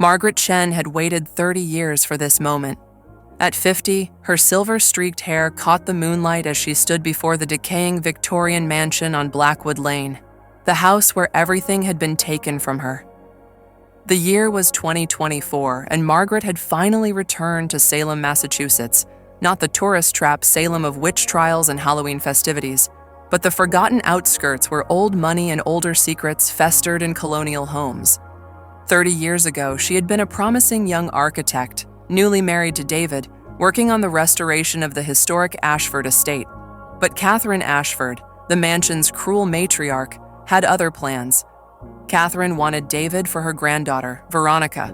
Margaret Chen had waited 30 years for this moment. At 50, her silver-streaked hair caught the moonlight as she stood before the decaying Victorian mansion on Blackwood Lane, the house where everything had been taken from her. The year was 2024, and Margaret had finally returned to Salem, Massachusetts, not the tourist trap Salem of witch trials and Halloween festivities, but the forgotten outskirts where old money and older secrets festered in colonial homes. 30 years ago, she had been a promising young architect, newly married to David, working on the restoration of the historic Ashford estate. But Catherine Ashford, the mansion's cruel matriarch, had other plans. Catherine wanted David for her granddaughter, Veronica,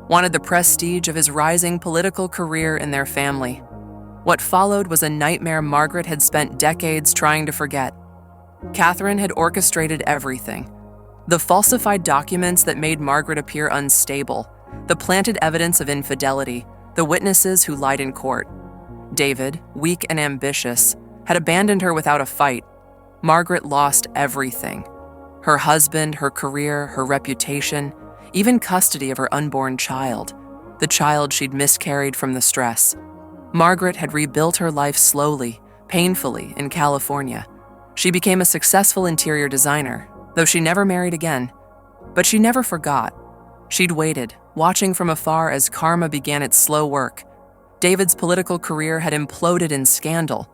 wanted the prestige of his rising political career in their family. What followed was a nightmare Margaret had spent decades trying to forget. Catherine had orchestrated everything. The falsified documents that made Margaret appear unstable, the planted evidence of infidelity, the witnesses who lied in court. David, weak and ambitious, had abandoned her without a fight. Margaret lost everything. Her husband, her career, her reputation, even custody of her unborn child, the child she'd miscarried from the stress. Margaret had rebuilt her life slowly, painfully, in California. She became a successful interior designer, though she never married again. But she never forgot. She'd waited, watching from afar as karma began its slow work. David's political career had imploded in scandal.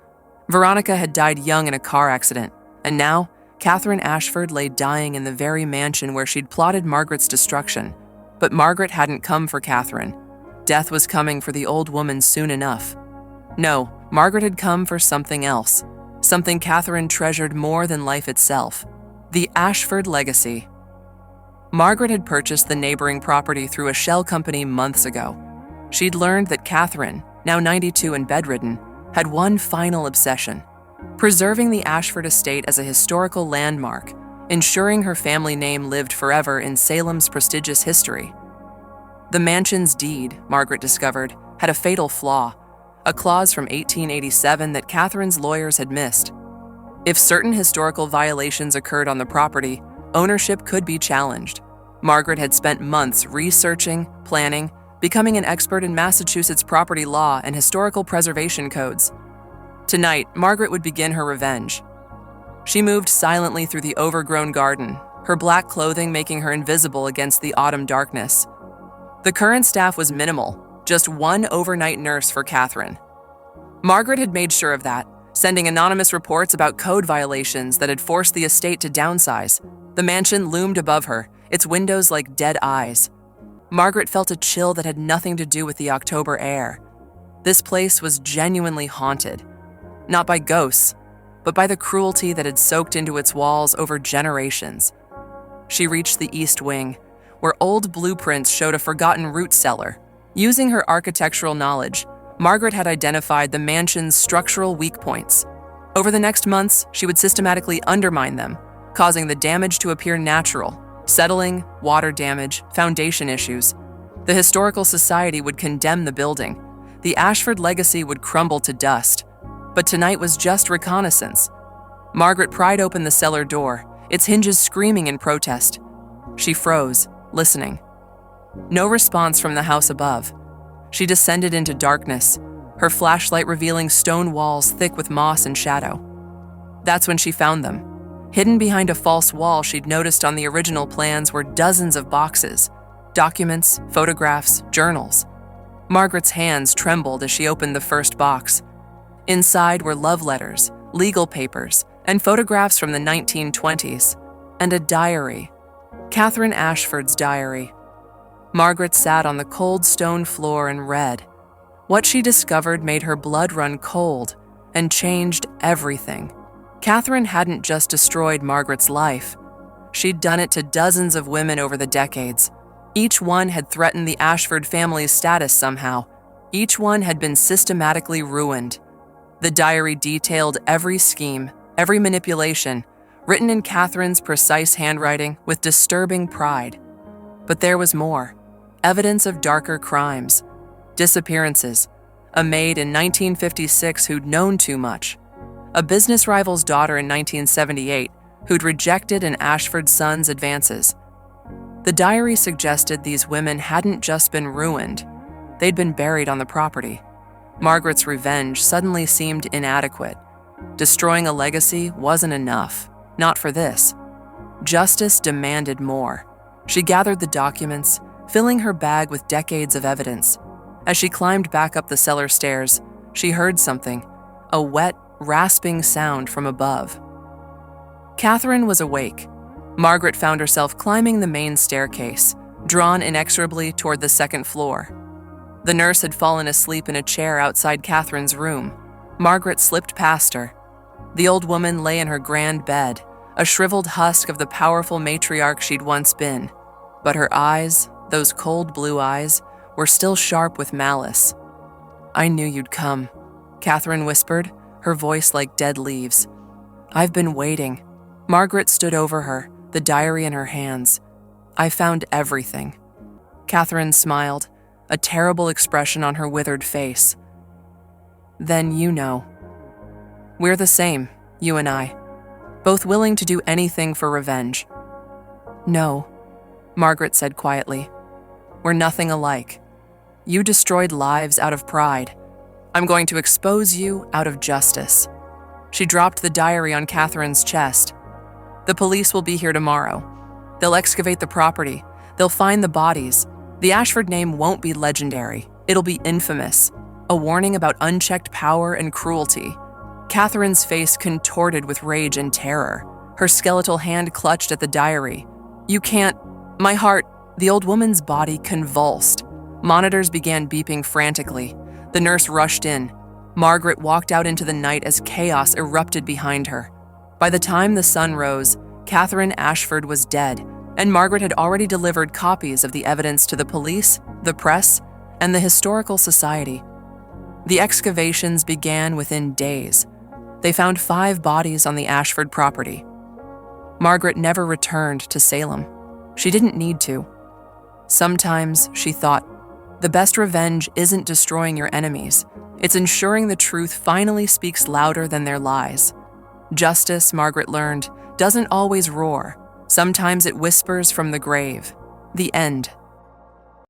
Veronica had died young in a car accident, and now Catherine Ashford lay dying in the very mansion where she'd plotted Margaret's destruction. But Margaret hadn't come for Catherine. Death was coming for the old woman soon enough. No, Margaret had come for something else, something Catherine treasured more than life itself: the Ashford Legacy. Margaret had purchased the neighboring property through a shell company months ago. She'd learned that Catherine, now 92 and bedridden, had one final obsession: preserving the Ashford estate as a historical landmark, ensuring her family name lived forever in Salem's prestigious history. The mansion's deed, Margaret discovered, had a fatal flaw, a clause from 1887 that Catherine's lawyers had missed. If certain historical violations occurred on the property, ownership could be challenged. Margaret had spent months researching, planning, becoming an expert in Massachusetts property law and historical preservation codes. Tonight, Margaret would begin her revenge. She moved silently through the overgrown garden, her black clothing making her invisible against the autumn darkness. The current staff was minimal, just one overnight nurse for Catherine. Margaret had made sure of that, sending anonymous reports about code violations that had forced the estate to downsize. The mansion loomed above her, its windows like dead eyes. Margaret felt a chill that had nothing to do with the October air. This place was genuinely haunted, not by ghosts, but by the cruelty that had soaked into its walls over generations. She reached the east wing, where old blueprints showed a forgotten root cellar. Using her architectural knowledge, Margaret had identified the mansion's structural weak points. Over the next months, she would systematically undermine them, causing the damage to appear natural: settling, water damage, foundation issues. The Historical Society would condemn the building. The Ashford Legacy would crumble to dust. But tonight was just reconnaissance. Margaret pried open the cellar door, its hinges screaming in protest. She froze, listening. No response from the house above. She descended into darkness, her flashlight revealing stone walls thick with moss and shadow. That's when she found them. Hidden behind a false wall she'd noticed on the original plans were dozens of boxes, documents, photographs, journals. Margaret's hands trembled as she opened the first box. Inside were love letters, legal papers, and photographs from the 1920s, and a diary. Catherine Ashford's diary. Margaret sat on the cold stone floor and read. What she discovered made her blood run cold and changed everything. Catherine hadn't just destroyed Margaret's life. She'd done it to dozens of women over the decades. Each one had threatened the Ashford family's status somehow. Each one had been systematically ruined. The diary detailed every scheme, every manipulation, written in Catherine's precise handwriting with disturbing pride. But there was more. Evidence of darker crimes. Disappearances. A maid in 1956 who'd known too much. A business rival's daughter in 1978 who'd rejected an Ashford son's advances. The diary suggested these women hadn't just been ruined, they'd been buried on the property. Margaret's revenge suddenly seemed inadequate. Destroying a legacy wasn't enough, not for this. Justice demanded more. She gathered the documents, filling her bag with decades of evidence. As she climbed back up the cellar stairs, she heard something, a wet, rasping sound from above. Catherine was awake. Margaret found herself climbing the main staircase, drawn inexorably toward the second floor. The nurse had fallen asleep in a chair outside Catherine's room. Margaret slipped past her. The old woman lay in her grand bed, a shriveled husk of the powerful matriarch she'd once been. But her eyes, those cold blue eyes, were still sharp with malice. "I knew you'd come," Catherine whispered, her voice like dead leaves. "I've been waiting." Margaret stood over her, the diary in her hands. "I found everything." Catherine smiled, a terrible expression on her withered face. "Then you know. We're the same, you and I, both willing to do anything for revenge." "No," Margaret said quietly. "We're nothing alike. You destroyed lives out of pride. I'm going to expose you out of justice." She dropped the diary on Catherine's chest. "The police will be here tomorrow. They'll excavate the property. They'll find the bodies. The Ashford name won't be legendary. It'll be infamous. A warning about unchecked power and cruelty." Catherine's face contorted with rage and terror. Her skeletal hand clutched at the diary. "You can't. My heart." The old woman's body convulsed. Monitors began beeping frantically. The nurse rushed in. Margaret walked out into the night as chaos erupted behind her. By the time the sun rose, Catherine Ashford was dead, and Margaret had already delivered copies of the evidence to the police, the press, and the Historical Society. The excavations began within days. They found 5 bodies on the Ashford property. Margaret never returned to Salem. She didn't need to. Sometimes, she thought, the best revenge isn't destroying your enemies. It's ensuring the truth finally speaks louder than their lies. Justice, Margaret learned, doesn't always roar. Sometimes it whispers from the grave. The end.